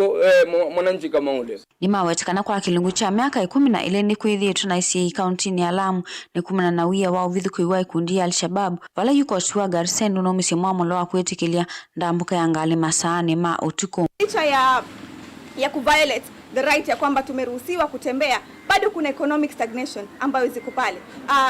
mwananchi kama ule. Nimawetekana kwa kilungu cha miaka 10 ni kuithie tunaisi kaunti ni Lamu ni kumana na wia wao vithu kuiwa ikundi ya Al-Shabaab wala yuko tuwa Gariseni no misi mwamulo wa kuetikilia ndambuka ya ngali masaani ma utuku. Licha ya kuviolate the right ya kwamba tumeruhusiwa kutembea, bado kuna economic stagnation ambayo ziko pale.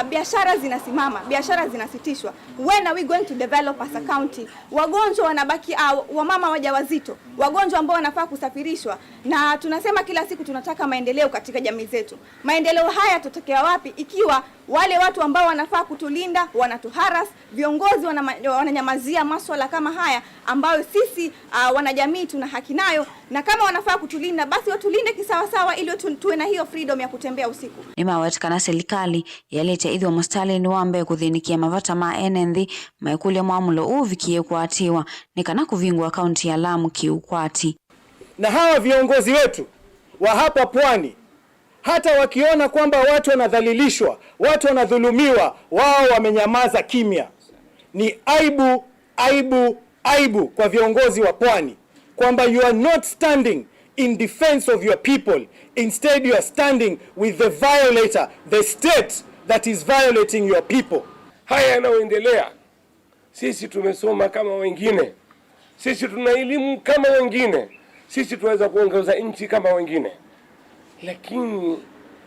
Biashara zinasimama, biashara zinasitishwa. When are we going to develop as a county? Wagonjwa wanabaki, wamama wajawazito, wagonjwa ambao wanafaa kusafirishwa, na tunasema kila siku tunataka maendeleo katika jamii zetu. Maendeleo haya tutokea wapi ikiwa wale watu ambao wanafaa kutulinda wanatuharas, viongozi wananyamazia masuala kama haya ambayo sisi wanajamii tuna haki nayo, na kama wanafaa kutulinda basi watulinde kisawasawa ili tuwe na hiyo freedom ya kutembea usiku. Nimawetekana serikali yaleta idhi wa Mustalin wambe kuthinikia mavata ma NND maikule mwamulo uvikie kuatiwa nikana kuvingwa kaunti ya Lamu kiukwati. Na hawa viongozi wetu wa hapa pwani hata wakiona kwamba watu wanadhalilishwa, watu wanadhulumiwa, wao wamenyamaza kimya. Ni aibu, aibu, aibu kwa viongozi wa pwani kwamba you are not standing in defense of your people. Instead you are standing with the violator, the state that is violating your people. Haya yanayoendelea, sisi tumesoma kama wengine, sisi tuna elimu kama wengine, sisi tuweza kuongoza nchi kama wengine, lakini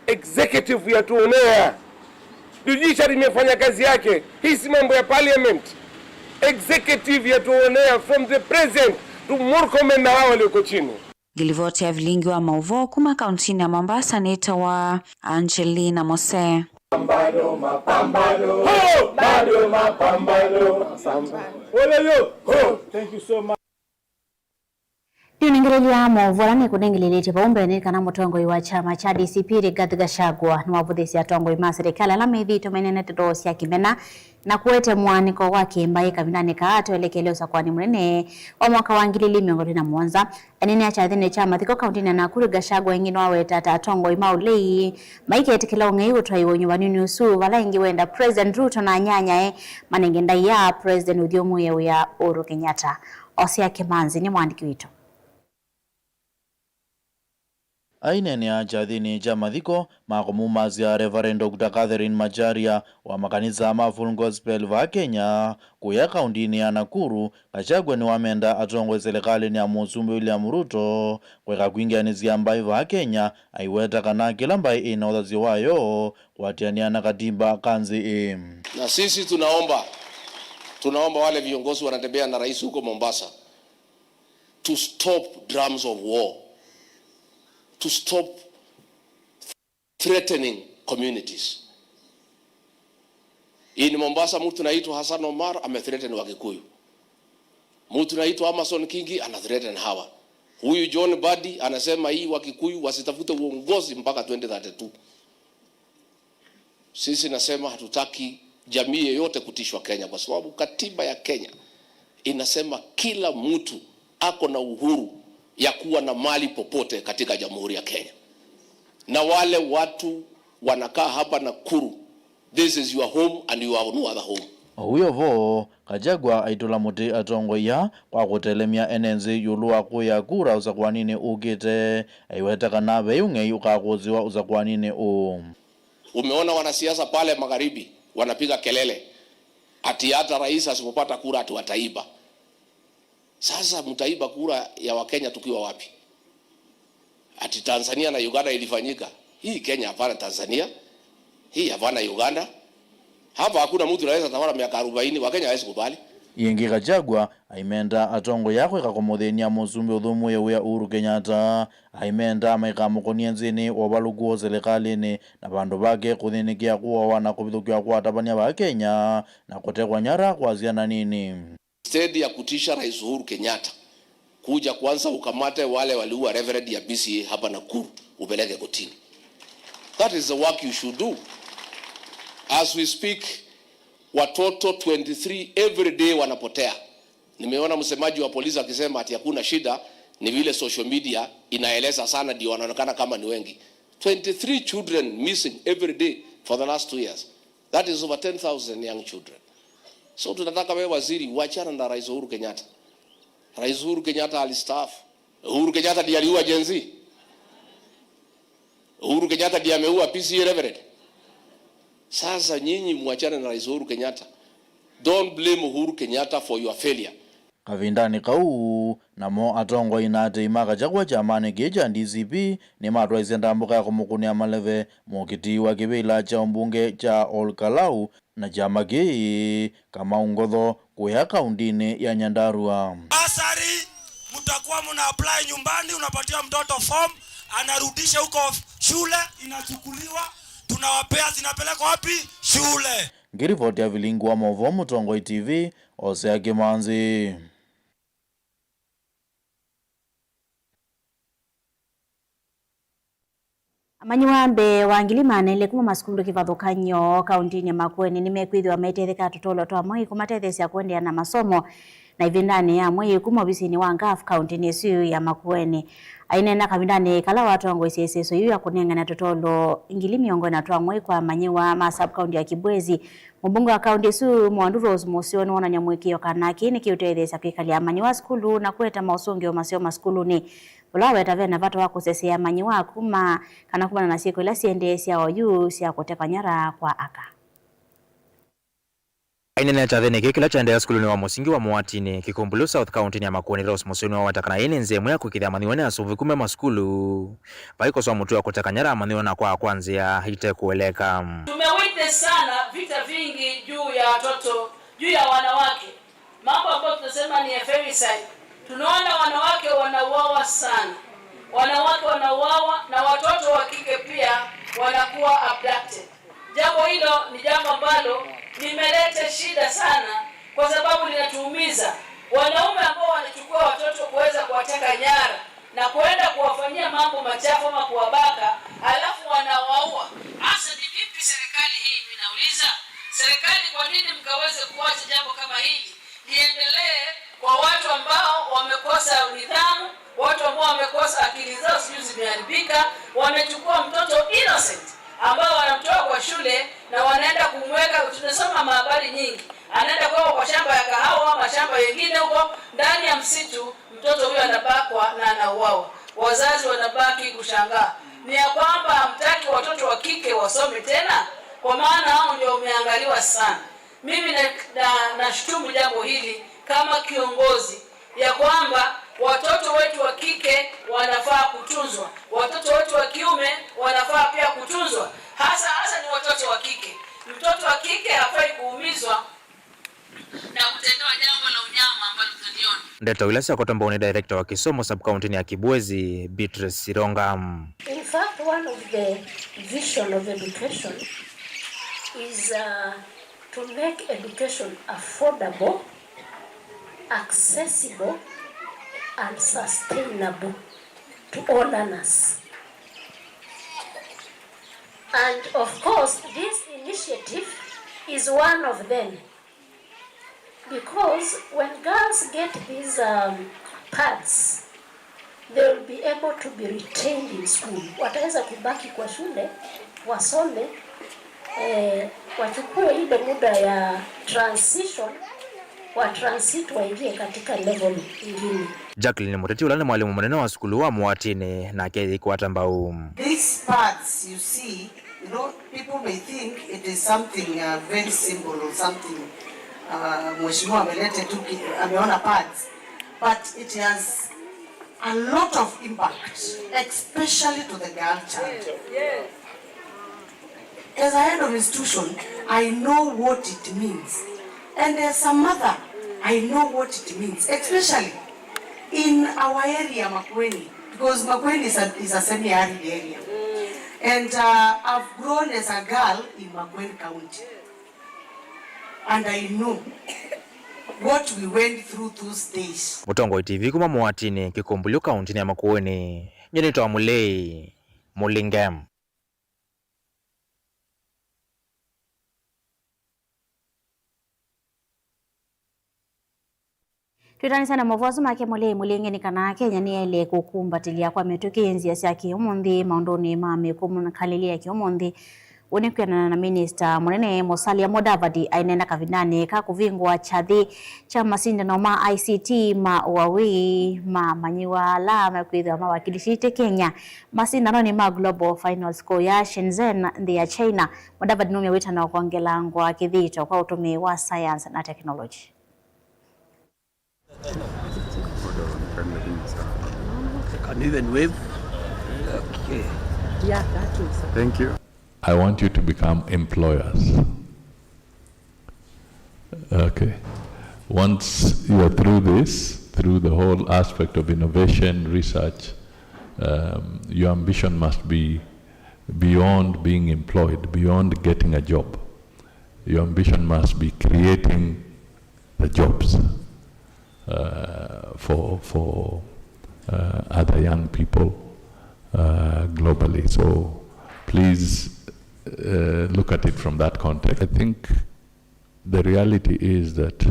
executive yatuonea. Judiciary imefanya kazi yake, hii si mambo ya parliament. Executive yatuonea from the president to Murkomen na hao walioko chini. Gilivoti ya vilingi wa Mauvo kuma kauntini ya Mombasa nita wa Angelina Mose. Mapambano, mapambano, ho! Bado mapambano. Thank you so much. Tuningirejea muvulani kuningililete paumbene kana mutongo wa chama cha DCP Rigathi Gachagua na wavuthisi atongo ima serikali ala mithito menene tedosia kimena na kuete mwaniko wake mbaye kabinane kaato elekeleo sakwani munene wa mwaka wa 2021 anene acha thine chama thiko kaunti na Nakuru. Gachagua ingino aweta atongo ima ulei maike etikela ngei utwaiwo nyumbani usu vala ingi wenda President Ruto na nyanya manengenda ya President Udhiomu ya Uhuru Kenyatta. Osia Kimanzi ni mwandiki wetu. Ainene achathini cha mathiko makomumazi ya Reverend Dr. Catherine Macharia wa makanisa ma Full Gospel va Kenya kuya kaundini ya Nakuru. Gachagua ni wamenda atongwe serikali ni ya Musumbi William Ruto kweka kuingianizia mbai va Kenya aiweta kana kila mbai ina udhazi wayo kuatiania na katiba kanzi Na sisi tunaomba wale viongozi wanatembea na rais huko Mombasa to stop drums of war, to stop threatening communities. In Mombasa mtu naitwa Hassan Omar amethreaten Wakikuyu. Mtu naitwa Amason Kingi anathreaten hawa. Huyu John Badi anasema hii Wakikuyu wasitafute uongozi mpaka 2032. Sisi nasema hatutaki jamii yoyote kutishwa Kenya kwa sababu katiba ya Kenya inasema kila mtu ako na uhuru ya kuwa na mali popote katika Jamhuri ya Kenya. Na wale watu wanakaa hapa Nakuru, this is your home and you have no other home. Huyo vo Gachagua aitula muti atongoya kwa kutelemia enenzi yulua kuya kura usakwanini ukite aiweta kana veyunge ukakuziwa usakwanini Umeona wanasiasa pale magharibi wanapiga kelele ati hata rais asipopata kura ati wataiba. Sasa mtaiba kura ya Wakenya tukiwa wapi? Ati Tanzania na Uganda ilifanyika. Hii Kenya hapana Tanzania. Hii hapana Uganda. Hapa hakuna mtu anaweza tawala miaka 40, Wakenya hawezi kubali. Yengi Gachagua aimenda atongo yako ikakomothenia Musumbi uthumu ya Uhuru Kenyatta aimenda maikamukonyenzi obaluguo serikali na bandu bake kuthinikia kuwa wana kubithukia kwa tabania ba Kenya na kutekwa nyara kwa ziana nini. Instead ya kutisha Rais Uhuru Kenyatta kuja kwanza ukamate wale waliua Reverend ya BCA hapa Nakuru upeleke kotini. That is the work you should do. As we speak, watoto 23 every day wanapotea. Nimeona msemaji wa polisi akisema ati hakuna shida, ni vile social media inaeleza sana ndio wanaonekana kama ni wengi. 23 children missing every day for the last 2 years. That is over 10,000 young children. So tunataka wewe waziri uachana na Rais Uhuru Kenyatta. Rais Uhuru Kenyatta alistaafu. Uhuru Kenyatta ndiye aliua Gen Z. Uhuru Kenyatta ndiye ameua PCA Reverend. Sasa nyinyi muachane na Rais Uhuru Kenyatta. Don't blame Uhuru Kenyatta for your failure. Kavindani kau namo atongo inate imaka chakwa chamane geja DCP ni matwa isendambuka ya kumukunia maleve mokiti wa kibila cha mbunge cha Olkalau na chama kii kama ungodho kuya kaundini ya Nyandarua. Basari mutakuwa muna apply nyumbani, unapatia mtoto form, anarudisha huko shule, inachukuliwa, tunawapea zinapeleka wapi? Shule. Ngiripoti ya Vilingu wa Movo Mutongoi TV, Osea Kimanzi. Amanyiwambe wangilimane ile kuma masukulu kivathukanyo kaundini ya Makueni nimekwithiwa maitetheka tutolo twa mwei kumatethesya kuendelea na masomo na ivindani ya mwei kuma obisini wa Ngafu kaundini yesu ya Makueni ainena kavindani kala watongo iseseso yu ya kunengana tutolo ingili miongo na twa mwei kwa manyiwa ma sub county ya Kibwezi mbunge wa kaunti yesu Mwandu Rose Musoni wona nyamwikio kanaki ni kiutethesya kwikalia manyiwa skulu na kweta mausungio masio maskulu ni Ulawe tavena vato wako sese ya manyiwa kuma kana kuma na siku ila siende siya oyu siya kutepa nyara kwa aka. Ainene chathene kila cha ndaya skulu ni wa musingi wa Mwatini Kikumbulu South County ya Makueni Rose Musoni wa watakana ine nzemu ya kukithia manyiwane ya suvikume maskulu. Vaiko swa mutu ya kuteka nyara manyiwana kwa kwanzia hite kueleka. Tumewitness sana vita vingi juu ya watoto, juu ya wanawake. Mambo ambayo tunasema ni femicide. Tunaona wanawake wanauawa sana. Wanawake wanauawa na watoto wa kike pia wanakuwa abducted. Jambo hilo ni jambo ambalo limeleta shida sana kwa sababu linatuumiza. Wanaume ambao wanachukua watoto kuweza kuwateka nyara na kuenda kuwafanyia mambo machafu ama kuwabaka, alafu wanawaua. Hasa ni vipi serikali hii inauliza? Serikali kwa nini mkaweze kuacha jambo kama hili liendelee kwa watu ambao wamekosa nidhamu, watu ambao wamekosa akili zao sijui zimeharibika, wamechukua mtoto innocent ambao wanamtoa kwa shule na wanaenda kumweka. Tunasoma habari nyingi, anaenda kwa shamba ya kahawa ama shamba yengine huko ndani ya msitu, mtoto huyo anabakwa na anauawa. Wazazi wanabaki kushangaa. Ni ya kwamba hamtaki watoto wa kike wasome tena, kwa maana hao ndio wameangaliwa sana. Mimi nashutumu jambo hili kama kiongozi, ya kwamba watoto wetu wa kike wanafaa kutunzwa, watoto wetu wa kiume wanafaa pia kutunzwa, hasa ni watoto wa kike. Mtoto wa kike hafai kuumizwa na kutendewa jambo la unyama ambalo tunaliona. Ndeta Wilasa Kotombo ni director wa Kisomo sub-county ya Kibwezi, Beatrice Sironga. In fact, one of the vision of education is to make education affordable, accessible and sustainable to all learners. And of course, this initiative is one of them, because when girls get these pads, they will be able to be retained in school. Wataweza kubaki kwa shule, wasome, wachukue ile muda ya transition, wa transit waingie katika level nyingine. Jacqueline Muteti ulane mwalimu mwenene wa skulu wa Mwatini na kezi kwa tambau. These pads you see, you know, people may think it is something very simple or something mheshimiwa amelete tu ameona pads, but it has a lot of impact, especially to the girl child. Yes. As a head of institution, I know what it means, and as a mother, I know what it means, especially in our area, Makueni, because Makueni is a semi-arid area, and I've grown as a girl in Makueni County, and I know what we went through those days. Mutongo TV kuma Mwatini Kikumbulu County ya Makueni, nyeni toa Mulei Mulingam. Twitani sana mavozo make Mulei Mulingeni kana Kenya ni ele kukumbatilia kwa metukenzi ya kiumundi maondoni mame kumunakalilia kiumundi unikwana na minister munene Musalia Mudavadi ainenda kavinane ka kuvingwa chathi cha masindano ma ICT ma wawi ma manyiwa la makwidha mawakilishite Kenya masindano ni ma global final score ya Shenzhen ya China. Mudavadi numya wita na kuongela ngwa kithito kwa utumi wa science na technology. Can even wave. Okay. Yeah, that is. Thank you. I want you to become employers. Okay. Once you are through this, through the whole aspect of innovation, research, your ambition must be beyond being employed, beyond getting a job. Your ambition must be creating the jobs for other young people globally. So please look at it from that context. I think the reality is that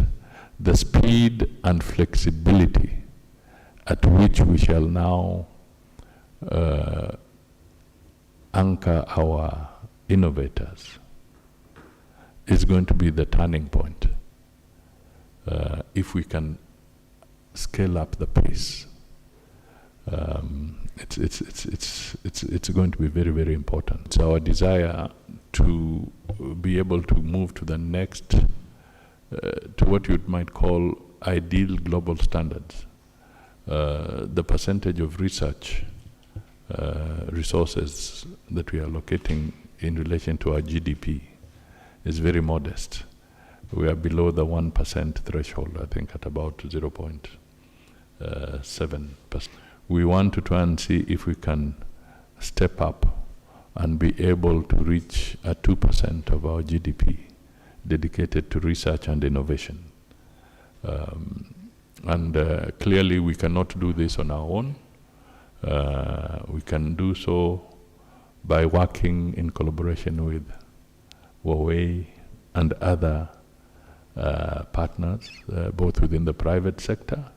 the speed and flexibility at which we shall now anchor our innovators is going to be the turning point. If we can scale up the pace, it's going to be very, very important. It's our desire to be able to move to the next, to what you might call ideal global standards. The percentage of research resources that we are allocating in relation to our GDP is very modest. We are below the 1% threshold, I think, at about 0.7%. We want to try and see if we can step up and be able to reach a 2% of our GDP dedicated to research and innovation. Clearly we cannot do this on our own. We can do so by working in collaboration with Huawei and other partners, both within the private sector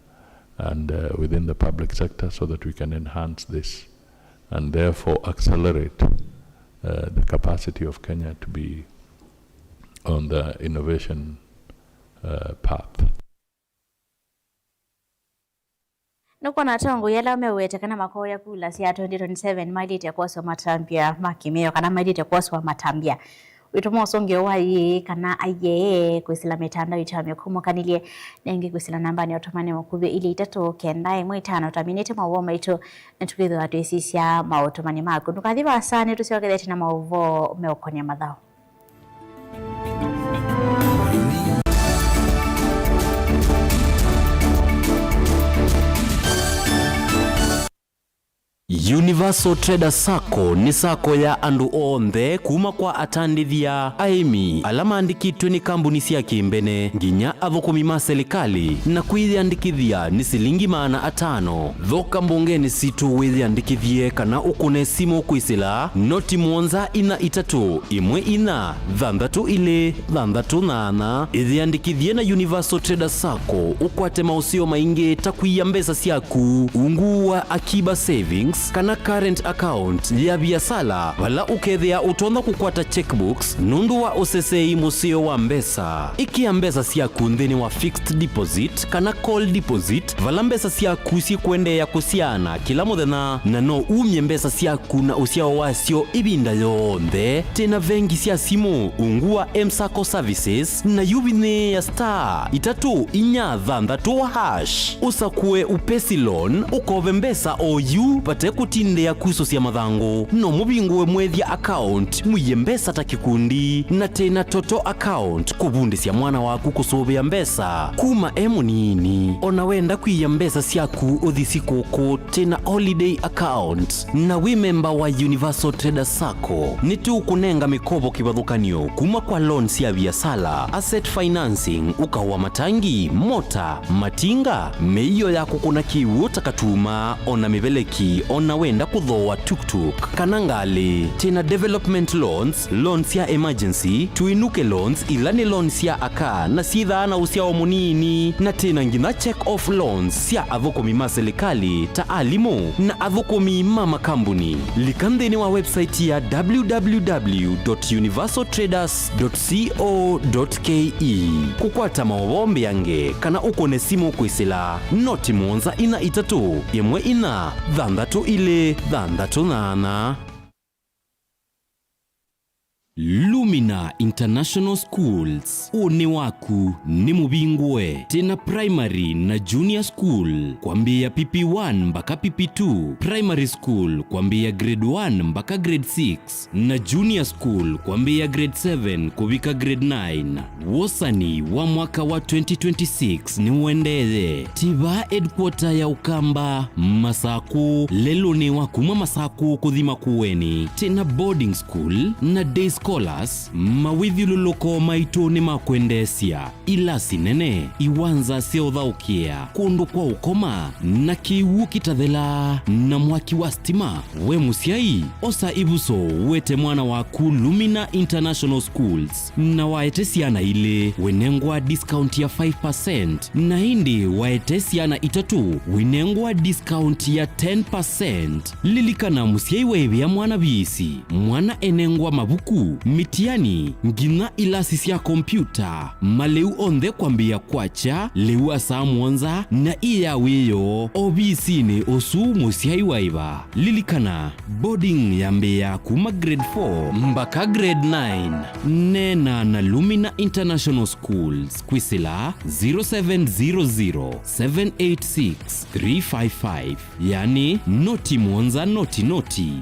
and within the public sector, so that we can enhance this and therefore accelerate the capacity of Kenya to be on the innovation path. nuko na tongo yala mewete kana makoya kula sia 2027 mailite kwa so matambia makimeo kana mailite kwa so matambia witomo songe wayi kana aye kwisila metanda itamye kumukanilie nenge kwisila namba ni otomane mukube ili itatu kenda imwe 5 taminete mawo maito netukizo atwesisia maotomani mako nukathiba asane tusiokethete na maovo meokonya madhao. Universal Trader Sacco ni sako ya andu onthe kuma kwa atandithia aimi alama andikitwe ni kambuni cia kimbene nginya athukumi ma serikali na kwithiandikithia ni silingi $500 thoka mbungeni situ withiandikithie kana ukune simu kwisila noti 143 1 6 6 ithiandikithie na Universal Trader Sacco ukwate mausio maingi takuia mbesa ciaku ungua akiba savings kana current account ya biasala wala ukethia utonda kukwata checkbooks nundu wa osesei musio wa mbesa ikia mbesa ciaku nthini wa fixed deposit kana call deposit wala mbesa ciaku ci kuendea kusiana kila muthenya na no umye mbesa ciaku na usiao wasio ibinda yonthe tena vengi cia simu ungua M-Sacco services na yubine ya star 346 usakue upesi loan ukove mbesa OU pate kutinde ya kuso cia mathango no mubingwe mwethia account muye mbesa ta kikundi na tena toto account kubundi cia mwana waku kusubia mbesa kuma emunini ona wenda kuiya mbesa ciaku uthisi koko tena holiday account na we member wa Universal Trader Sacco ni tu kunenga mikobo kibathukanio kuma kwa loan cia biasala asset financing ukawa matangi mota matinga meiyo yako kuna kiwu takatuma ona mibeleki ona wenda kuthoa tuk-tuk kanangali tena development loans ya emergency tuinuke loans ilani loans ya aka na sitha na usiao munini na tena ngina check off loans ya athukumi ma serikali ta alimu na athukumi ma makambuni likandeni wa website ya www.universaltraders.co.ke kukwata mawombe yange kana ukone simu kwisila noti 143 1 6 Lumina International Schools une waku ni mubingwe tena primary na junior school kwambia PP1 mpaka PP2 primary school kwambia grade 1 mpaka grade 6 na junior school kwambia grade 7 kubika grade 9 wosani wa mwaka wa 2026 ni uendeze tiba headquarter ya Ukamba Masaku lelo ni wakuma Masaku kuthima kuweni tena boarding school na day scholars mawithiluloko maito ni makwendesia ila sinene iwanza seothaukia kundu kwa ukoma na kiwu kitathela na mwaki wa stima we musiai osa ibuso wete mwana waku Lumina International Schools na waete siana ile wenengwa discount ya 5% na hindi waete siana itatu wenengwa discount ya 10%. Lilikana musiai wewe ya mwana bisi mwana enengwa mabuku mitiani ngina ilasi cia kompyuta maleu onthe kwambia kwacha leu asa mwanza na iya wiyo obisi ni osu musiai waiva lilikana boarding yambea kuma grade 4 mpaka grade 9 nena na Lumina International Schools kwisila 0700786355 yani noti mwanza noti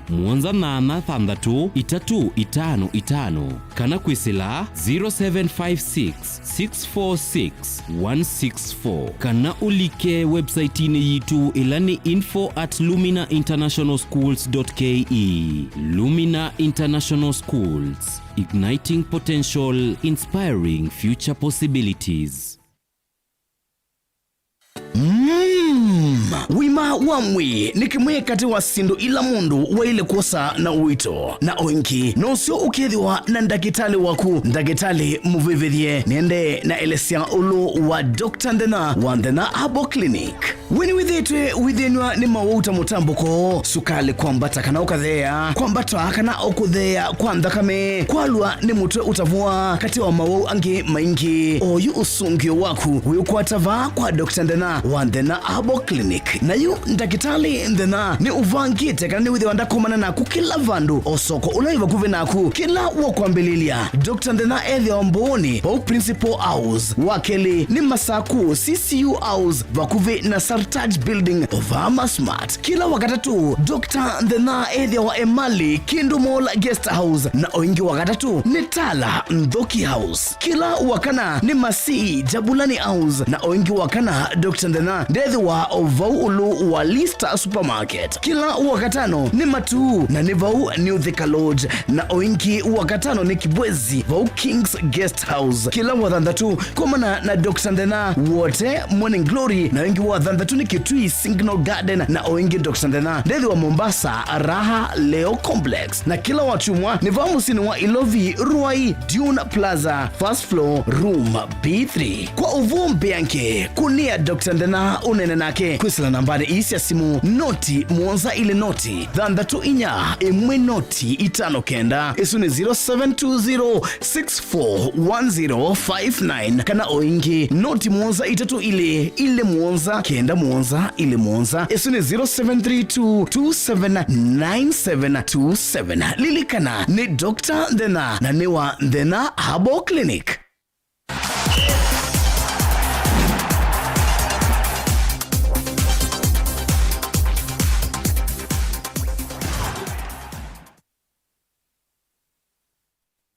mwanza 833 kana kwisila 0756646164 kana ulike website ini yitu ilani info@luminainternationalschools.ke. Lumina International Schools, igniting potential, inspiring future possibilities. Wima wamwi ni kimwe kati wa sindu ila mundu wa ile kosa na uito na oinki na usio ukethiwa na ndagitali waku ndagitali muvivithie nende na elesia ulu wa Dr. Ndena wa Ndena Herbal Clinic. Wini withitwe withinwa ni mawuta mutambuko sukali kwambata kana ukathea kwambata kana ukuthea kwa nthakame kwalwa ni mutwe utavua kati wa mawu angi maingi oyu usungio waku uyukwatava kwa Dr. Ndena wa Ndena Herbal Clinic na yu ndakitali Ndena ni uvangite kana ni withi wandakomana naku kila vandu osoko ulaiva kuve naku kila wakwambililia Dr. Ndena ethi omboni pau Principal House wakeli ni masaku CCU House vakuve na Sartaj Building Ovama Smart kila wakatatu Dr. Ndena ethi wa Emali Kindu Mall Guest House na oingi wakatatu ni Tala Ndoki House kila wakana ni Masi Jabulani House na oingi wakana Dr. Ndena ndethi wa Ovau Ulu wa Lista Supermarket kila wakatano ni Matu na ni Vau New Thika Lodge na oingi wakatano ni Kibwezi Vau Kings Guest House kila wathandatu komana na Dr. Ndena wote Morning Glory na oingi wathandatu ni Kitui Signal Garden na oingi Dr. Ndena ndethi wa Mombasa Raha Leo Complex na kila wachumwa ni Vau Musini wa Ilovi Ruai Dune Plaza First Floor Room B3 kwa uvumbi yanke kunia Dr. Ndena unene nake kwisila nambari isi ya simu noti muonza ile noti thandatu inya imwe noti itano kenda isu ni 0720641059 kana oingi noti muonza itatu ile muonza kenda muonza ile muonza isu ni 0732279727 lilikana ni Dr. Ndena na ni wa Ndena Herbal Clinic.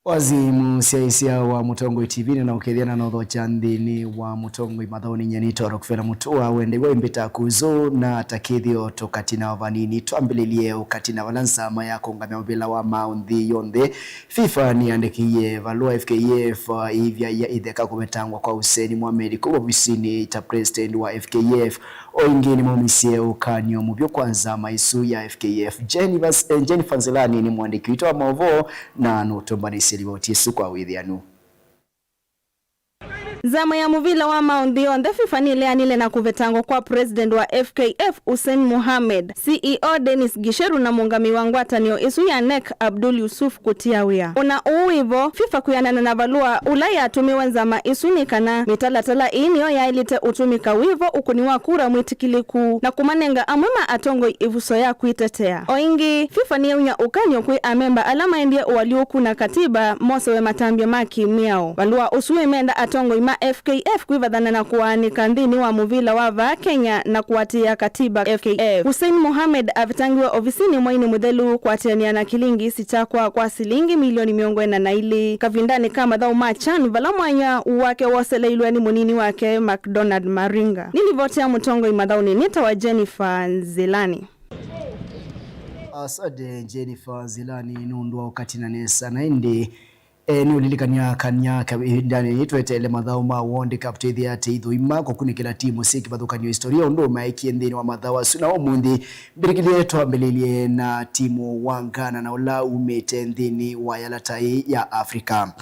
Wazimu siaisia wa Mutongoi TV na ukethiana na utho chandini wa Mutongoi mathoni nyenito rokufera mutua wende wembita kuzo na takithio tokatina vanini twambililie ukatina balansa maya kongamya mbela wa maundi yonde FIFA ni andekiye valua FKF ivya ya ideka kumetangwa kwa Hussein Mohamed kubo visini ta president wa FKF oingini mumisie ukanyo mubyo kwanza maisu ya FKF Jennifer Nzelani ni mwandiki wa Mavo na nutombani siliboti Yesu kwa withianu. Zama ya muvila wa maundi on the FIFA ni leanile na kuvetango kwa president wa FKF Hussein Mohamed, CEO Dennis Gisheru na mungami wangwata niyo isu ya NEC Abdul Yusuf Kutiawia. Una uwivo FIFA kuyanana na valua ulaya atumiwa nzama isu ni kana mitalatala inio ya ilite utumika wivo ukuniwa kura mwitikiliku na kumanenga amwema atongo ivuso ya kuitetea. Oingi FIFA ni unya ukanyo kui amemba alama endie uwaliuku na katiba mosewe matambia maki miao. Valua usuwe menda atongo ima FKF kuivadhana na kuanika ndini wa muvila wa Kenya na kuatia katiba FKF. Hussein Mohamed avitangiwa ofisini mwaini mudhelu kuatiania na kilingi sichakwa kwa silingi milioni miongwena na ili kavindani kama dhau machan vala mwanya wake wasele iluani munini wake McDonald Maringa. Nilivotea Mutongoi madhauni nita wa Jennifer Nzelani. Asade Jennifer Nzelani nundua ukatina nesa na indi ni ulilikanya kanya ndani itwetele mathao ma World Cup tethia teitho ima ko kunikira timu siki bathukanyo historia ndo maiki ndini wa mathao suna omundi mbirikilie twambelilie na timu wa Ghana na ula umete ndini wa yalatai ya Afrika.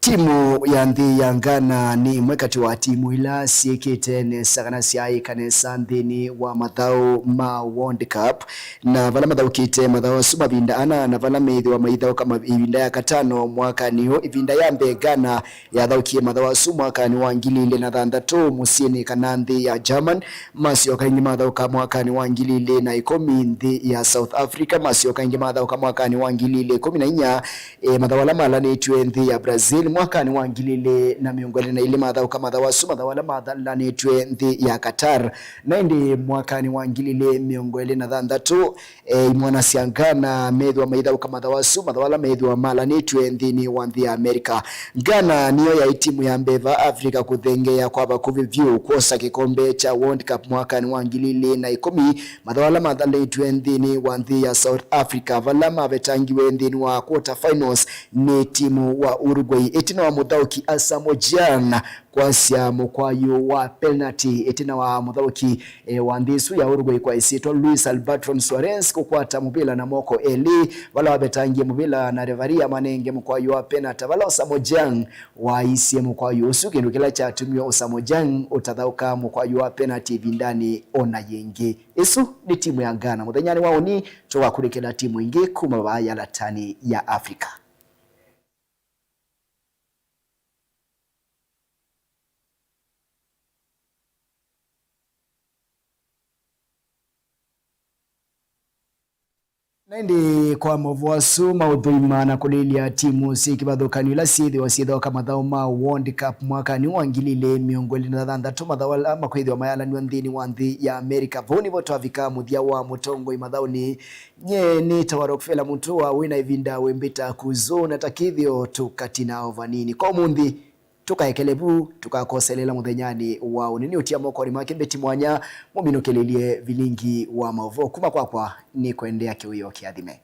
Timu ya nthi ya Ghana ni mwekati wa timu ila siekete nesagana siai kanesa ndini wa mathao ma World Cup na vala mathao kite mathao sumavinda ana na vala methi wa maithao kama ivinda ya katano mwaka niyo ivinda ya mbe Ghana ya thaukie mathao mwaka ni wa ngilile na thandatu musieni kana nthi ya German masio kaingi mathao kama mwaka ni wa ngilile na 10 nthi ya South Africa masio kaingi mathao kama mwaka ni wa ngilile 14 mathao la nitwe nthi ya Brazil mwaka ni wangilile na miongoni na ile mathao kama mathao la madhala nitwe nthi ya Qatar na ndi mwaka ni wangilile miongoni na thandatu mwana siangana medhi wa maithao kama mathao la medhi wa mala nitwe nthi wa nthi ya Amerika. Ghana niyo ya timu ya mbeva Afrika kuthengea kwa bakuvi view kuosa kikombe cha World Cup mwaka ni wangilile na 10 mathao la madhala nitwe nthi wa nthi ya South Africa vala mavetangiwe nthi wa quarter finals ni timu wa Uruguay itina wa muthauki Asamoah Gyan kwasia mukwayo wa penalty itina wa muthauki wa Ndisu ya Uruguay kwa isitwa Luis Alberto Suarez kukwata mubila na moko eli wala wabetangie mubila na revaria manenge mukwayo wa penalty wala Asamoah Gyan wa isie mukwayo usuki ndukila cha tumio Asamoah Gyan utathauka mukwayo wa penalty vindani ona yenge isu ni timu ya Ghana muthenyani wao ni tugakurikira timu ingi kuma baya latani ya Afrika. Naindi kwa mvuasu maudhuima na kulilia timu sikibathukani la sithi wasithoka mathao ma World Cup mwaka ni wangilile miongoli na thanthatu mathao makwithwa mayalani nthini wa nthi ya Amerika voni voto avika muthia wa mutongo imathao ni nye ni tawarokfela mutu wa wina ivinda wembita kuzona takithio tukatina ovanini kwa munthi tukaekelebu tukakoselela muthenyani wao nini utia mokori make beti mwanya muminokelelie vilingi wa mavo kuma kwa ni kuendea kiuyo kiathime.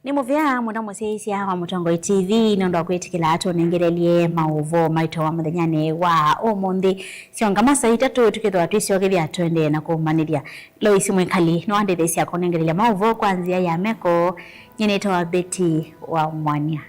Ni muvya muna museisi wa Mutongo TV nondo kwetikila ato nengerelie mauvo maito wa muthenyane wa omonde siongama saa 3 tukithwa twisiogeria twende na kumaniria Loisi Mwikali no ande thesi yako nengerelia mauvo kwanzia ya meko nyeneto wa Beti wa Mwanya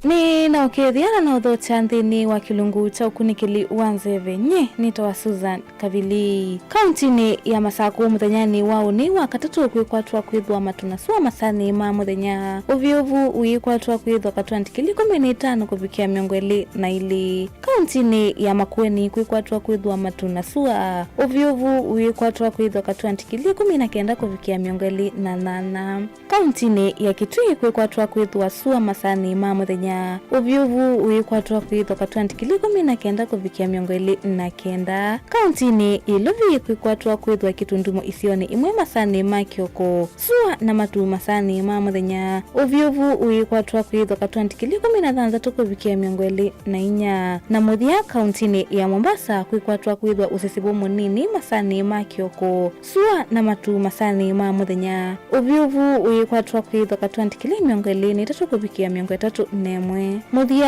ni na ukethiana na uthota nthini wa kilungu cha ukunikili uanzeve nye nito wa Susan Kavili kauntini ya Masaku muthenyani wao ni wakatatu kwikwatwa kwithwa matunasua masani ma muthenya uviovu uikwatwa kwithwa katwantikili 15 kufikia miongo 2 kauntini ya Makueni kwikwatwa kwithwa matunasua uviovu uikwatwa kwithwa katwantikili 19 kufikia miongo 8 kauntini ya Kitui kwikwatwa kwithwa sua masani ma muthenya uvyuvu uikwatwa kwithwa katwantikili 19 kufikia miongo 29 kauntini Iluvi kwikwatwa kwithwa kitundumo isioni imwe masani ma Kioko sua na matu masani ma muthenya uvyuvu uikwatwa kwithwa katwantikili 16 kufikia miongo 24 na muthia kauntini ya Mombasa kwikwatwa kwithwa usisibu munini masani ma Kioko sua na matu masani ma muthenya uvyuvu uikwatwa kwithwa katwantikili miongo 23 kufikia miongo 34 muthia